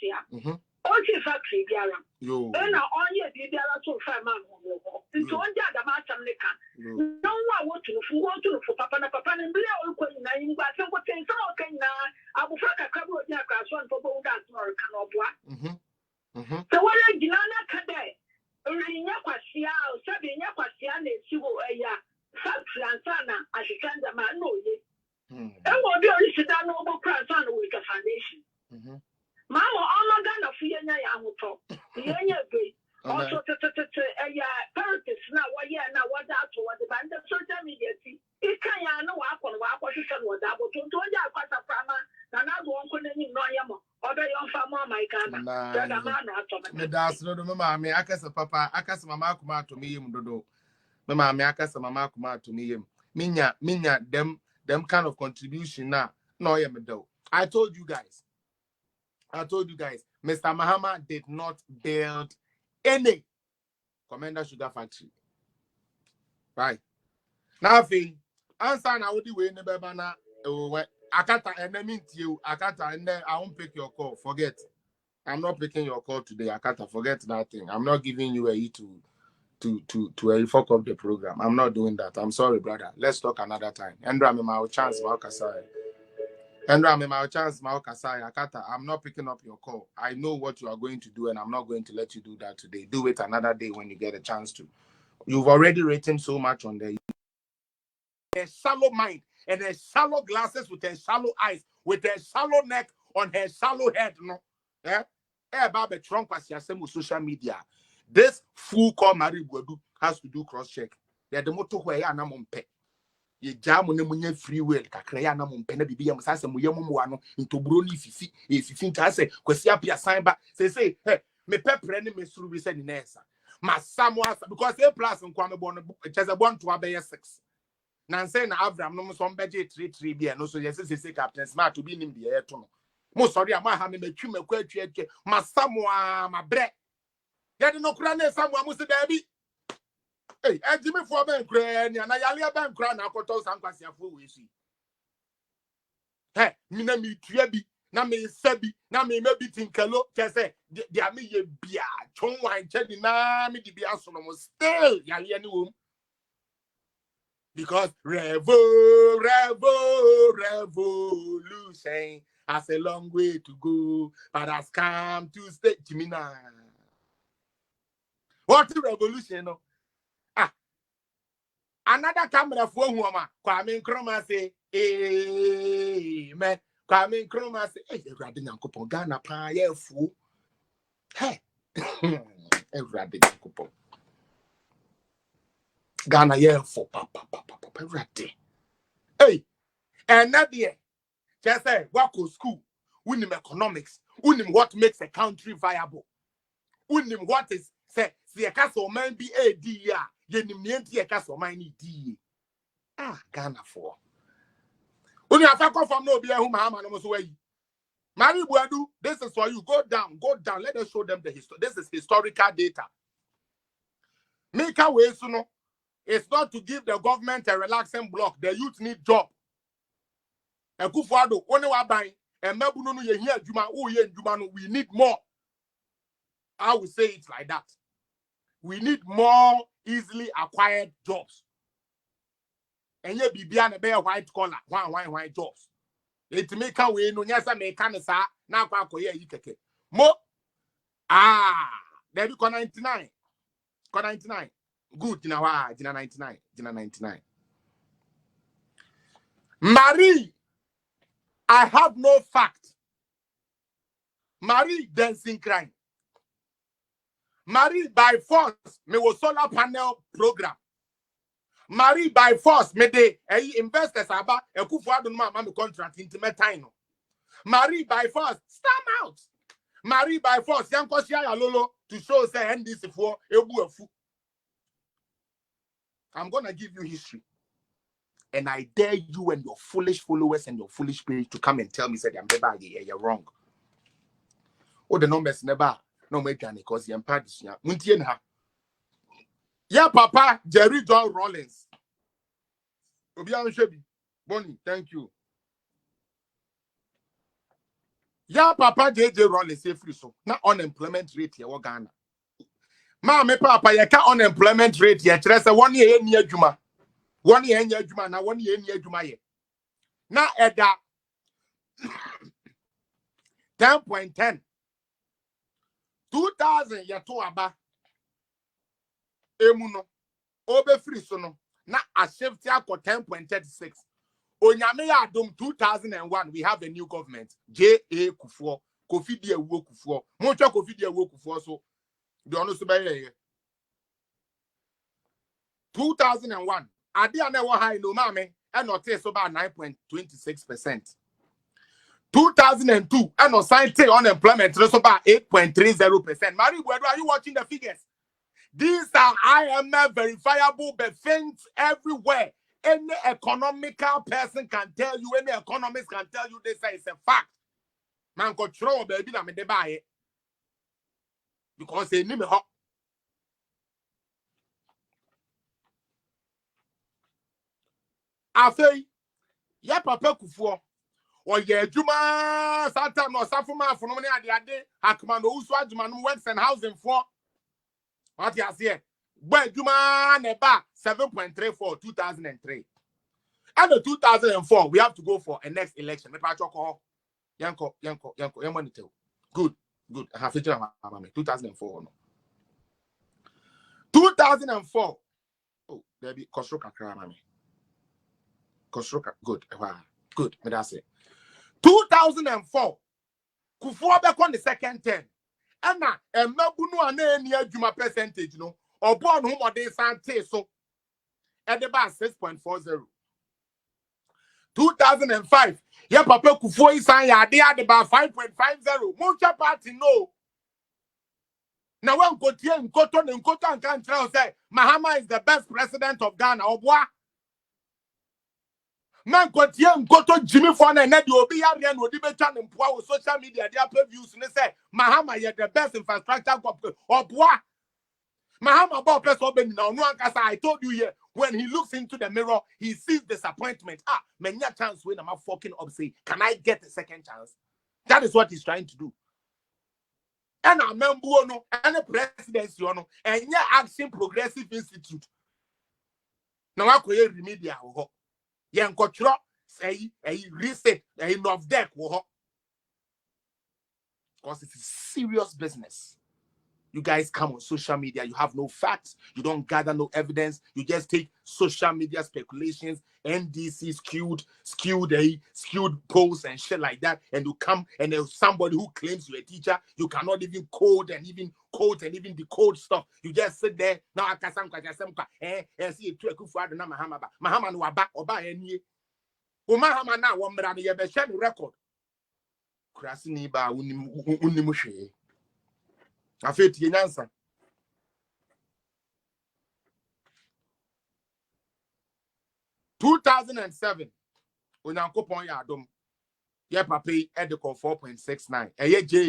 Quasia. Okay, factory, Biara. And now all year, Biara to 5 months. Into one day, the master Nika. No one want to for Papa and Bia or Queen, but some what things are okay now. I will fuck a couple of years one for both that or Canobua. So what I did not today. Rinya Quasia, Sabinia Quasia, she will a factory and Sana, as she can the man know ye. And what do you sit down over cross on with the foundation? Mama, all my gun of Fiona Yamuto, the Yanya Bay, also to Fantes now, now what out to what the band of social media. It can't know what position was that, but to Toya Quataframa, and I won't continue no yamo, or the young farmer, my gun. That's no mamma, me, I guess a papa, I guess mamma come out to me, Dodo. Mamma, me, I guess a mamma come out to me. Minya, them kind of contribution now. No, yeah, me do. I told you guys, Mr. Mahama did not build any Commander Sugar Factory. Right. Now, answer now, what do you in the Babana? Akata, and I mean you, Akata, and then I won't pick your call. Forget. I'm not picking your call today, Akata. Forget that thing. I'm not giving you a E to a fuck up the program. I'm not doing that. I'm sorry, brother. Let's talk another time. Andra, me my chance, Akata, Akata. I'm not picking up your call. I know what you are going to do, and I'm not going to let you do that today. Do it another day when you get a chance to. You've already written so much on there. A shallow mind and a shallow glasses with a shallow eyes, with a shallow neck on her shallow head. No, yeah. About the trunk as you social media. This fool called Marie Boadu has to do cross check. Yeah, the motto where I am on pay. Ye jam on the free will, Kakrayana Mompena Bibi Massa Muyamuano into Bruni Fifi, if you think I say, Quasiapia sign back, say, hey, me pepper any Miss Ruby said in Essa. My Samoa, because they plus and Kwame Bon, just a 1 to obey 6. Nancy and Avram, no some budget 3 beer, no so yes, say Captain Smart to be in the air to most sorry, I might have me trim a question, my Samoa, my bread. There no crown, someone must baby. Hey, Jimmy for Ben Cran, and I Ben Cran, I got all some questions for we see. Hey, Mina me Trebi, na me Sebi, na me maybe Tinkalo, just say, there me ye beer, Chong wine, Chenny, na me the beer still, Yalianum. Because revolution has a long way to go, but has come to stay, Jimina. What a revolution, no? Another camera for woman, Kwame Nkrumah say, amen. Kwame Nkrumah say, hey, Radina Coupon, Ghana, pa, yeah, fool. Hey, Radina Coupon. Ghana, yeah, for papa, ready. Hey, and that year, just say, what go school, win him economics, win him what makes a country viable, win him what is, say, the castle man be a dear. Ghana for. When you have to come from no beer, whom Mahama knows way. Mary Boadu, this is for you. Go down. Let us show them the history. This is historical data. Make a way, so no. It's not to give the government a relaxing block. The youth need job. And Kufuado, only one buying. And Mabunu, you hear Juma, we need more. I will say it like that. We need more easily acquired jobs. And ye be a bear white collar, white jobs. It make a way no yasa mekanisa na kwa koye yikeke. Mo there be 99. 99. Good jina 99. Jina 99. Marie, I have no fact. Marie dancing crime. Marie by force me was solar panel program. Marie by force me de investors aba Ekufuado no ma me contract intimate time. Marie by force stand out. Marie by force yanko share ya lolo to show say NDC for ebu afu. I'm gonna give you history. And I dare you and your foolish followers and your foolish page to come and tell me say you're wrong. Oh, the numbers never no make any cause you're parties. Yeah, Papa Jerry John Rollins. Obian Shebi. Bonnie, thank you. Ya papa JJ Roll is free so. Na unemployment rate here Ghana. Ma me papa ye ka unemployment rate here kyerɛ sɛ 1 year ni adwuma. 1 year ni adwuma na 1 year ni adwuma ye. Na ɛda 10.10 2000 ye to aba emu no obe free so no na a shift akọ 10.36 onyame ya adom 2001 we have a new government J.A. Kufuor Kofi di ewo Kufuor mo twa Kofi di ewo Kufuor so de ono so be ye 2001 ade ana wo high no ma me e no te so ba 9.26%. 2002 and no sign unemployment so about 8.30%. Mary, are you watching the figures? These are IMF verifiable but things everywhere. Any economical person can tell you, any economist can tell you this is a fact. Man control baby na me de buy it. Because they need me hot. I say, yeah, Papa Kufuor. Or yeah, Juma Satan or Safuma for no money at the day, Hakman, Uswa Juman West and housing for what you say. But Juma Neba 7.34 2003. And the 2004, we have to go for a next election. Yanko, good. I have to tell 2004. 2004. Oh, there be Kosroka Kramami. Kosroka, good. Good. But that's it. 2004, Kufuor back on the second term. And now, and Mabunu and near Juma percentage, no, or born whom or they sante so at the bar 6.40. 2005, yeah, Papa Kufuor is saying, yeah, they are about 5.50. Muncha party, no. Now, when Kotia and Koton and can't say, Mahama is the best president of Ghana, or what? Man Kotia and Koto Jimmy Fon and Ned will be and will be on power social media, their previews, and they say, Mahama, you're the best infrastructure or what? Mahama Bob Open now, no one can say, I told you here, when he looks into the mirror, he sees disappointment. Many chance when I'm fucking up, say, can I get a second chance? That is what he's trying to do. And I remember, no, and the presidency, no, and yeah, Action Progressive Institute. Now I create remedial. Yan Kochro say a reset a enough deck because it's serious business. You guys come on social media, you have no facts, you don't gather no evidence, you just take social media speculations, NDC skewed posts and shit like that, and you come and there's somebody who claims you're a teacher, you cannot even code and even quote and even decode stuff. You just sit there now. I can see it to a Kufuor na Mahama no oba enie. Mahama na wo mra no ye be share record. Krasini ba unimu hwe. Afeti yenyansa 2007 Onyankopon ya adom ye papai edeko 4.69 eye J